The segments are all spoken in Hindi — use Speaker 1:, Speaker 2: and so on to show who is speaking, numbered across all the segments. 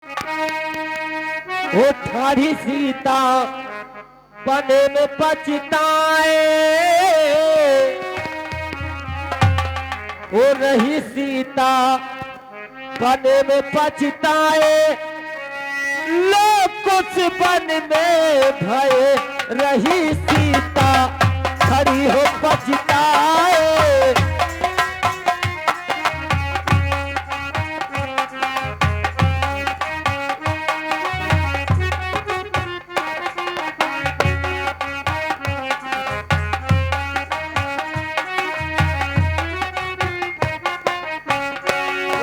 Speaker 1: वो ठाढ़ी सीता बने में पछताए, वो रही सीता बने में पछताए, लोग कुछ बन में भय रही सीता खड़ी हो पछताए।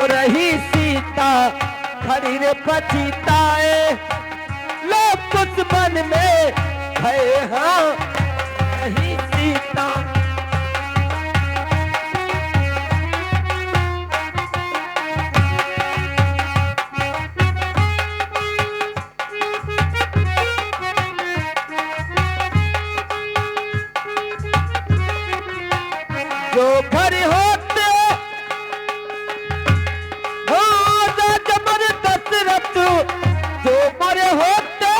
Speaker 1: रही सीता खड़ी रे पछताए, लोग कुछ मन में है हाँ रही सीता। जो भरे होते जो मरे होते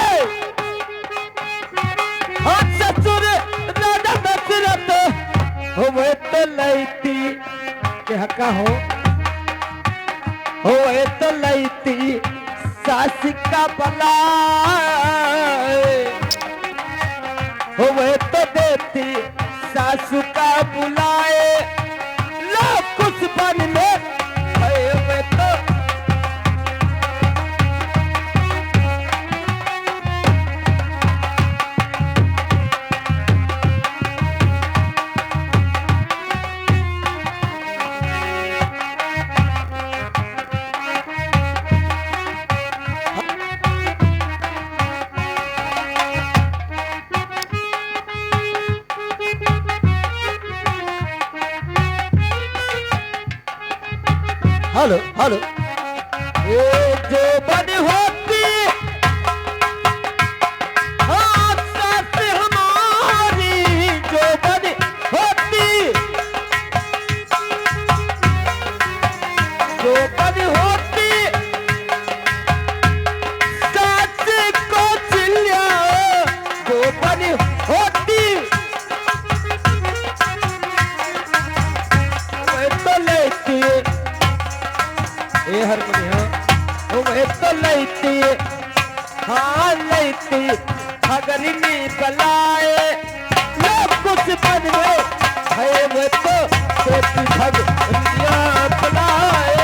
Speaker 1: ससुर राजा दशरथ हुए तो लैती क्या कहो, हुए तो लैती सास का बलाए, हुए तो देती सासु का बुलाए, लोग कुछ बन में हुए तो। हेलो हेलो ये जो बन होती हाँ सास हमारी, जो बन होती जो बन होती सास को चिल्ला, जो बन होती वह तो लेती हरमनिया वह तो लैती हाँ लैती हगरनी बलाए, लोग कुछ बन में है वह तो भगनिया बलाए।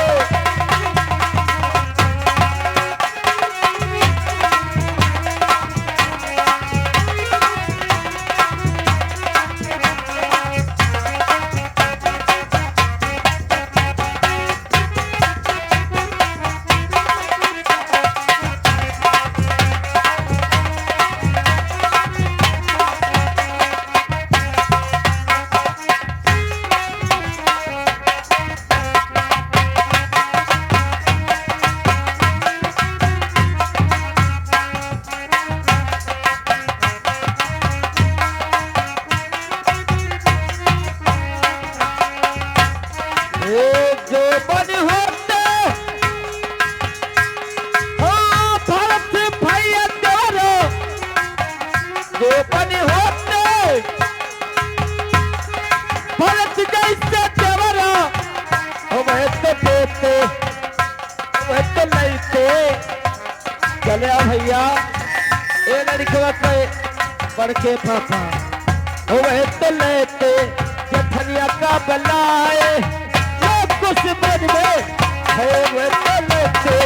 Speaker 1: जो बन होते हाँ भरत भैया तेरो, जो बन होते भरत जैसे तेरा वह तो देते वह तो लेते। चले भैया ये लड़का पढ़ के पापा वह तो लेते जठनिया का बलाए, कुछ बन में है वह तो लेते।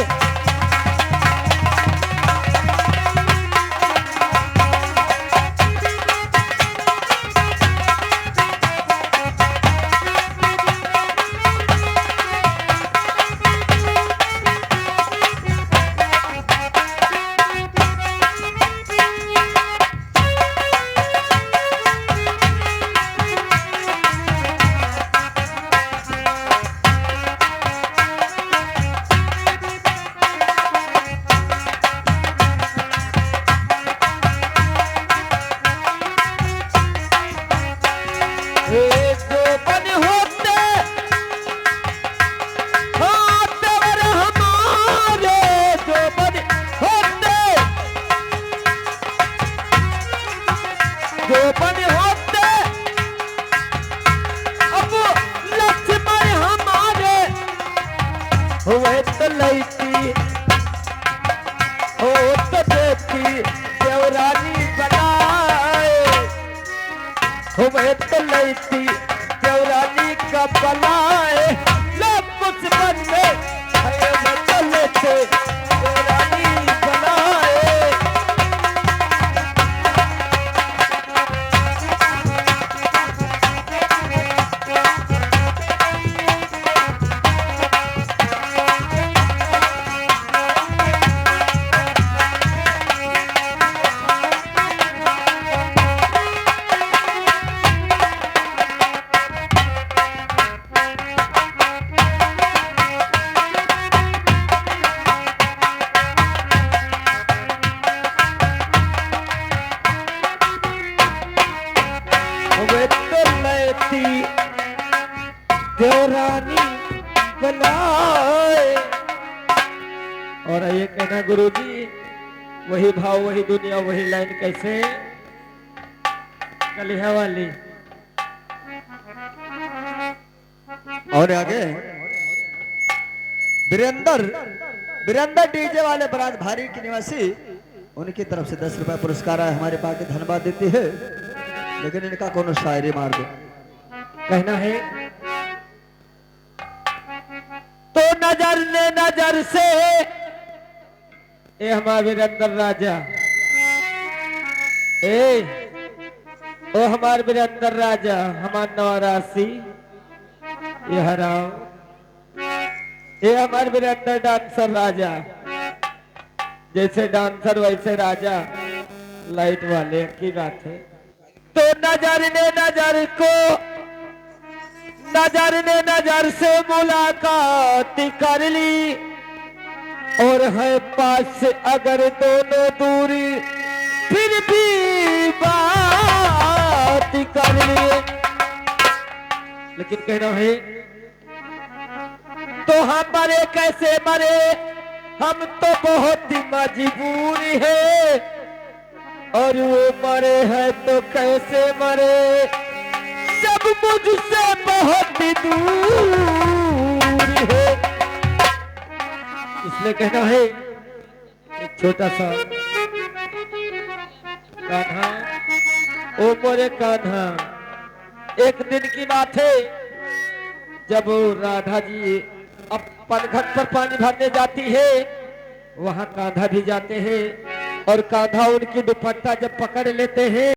Speaker 1: लेती देवरानी का बनाए लोग कुछ बन में भय बदल लेते देवरानी बनाए। देवरानी बनाए। और ये कहना गुरुजी वही भाव वही दुनिया वही लाइन कैसे कलिया वाली।
Speaker 2: और आगे वीरेंद्र डीजे वाले बराज भारी की निवासी उनकी तरफ से 10 रुपए पुरस्कार है। हमारी पार्टी धन्यवाद देती है, लेकिन इनका कौन शायरी मार दो।
Speaker 1: कहना है तो नजर ने नजर से ए हमारा वीरेंद्र राजा ओ हमार वीरेंद्र राजा हमार नवारासी ये हराम ये हमार वीरेंद्र डांसर राजा जैसे डांसर वैसे राजा लाइट वाले की बात है। तो नजर ने नजर को नजर ने नजर से मुलाकात कर ली और है पास से अगर दोनों दूरी फिर भी बात कर ली। लेकिन कहना है तो हम मरे कैसे मरे हम तो बहुत ही मजबूरी है और वो मरे हैं तो कैसे मरे जब मुझसे बहुत ही दूर है। इसलिए कहना है एक छोटा सा कान्हा ओ मोरे कान्हा। एक दिन की बात है जब राधा जी अपन घट पर पानी भरने जाती है वहां कान्हा भी जाते हैं और कान्हा उनकी दुपट्टा जब पकड़ लेते हैं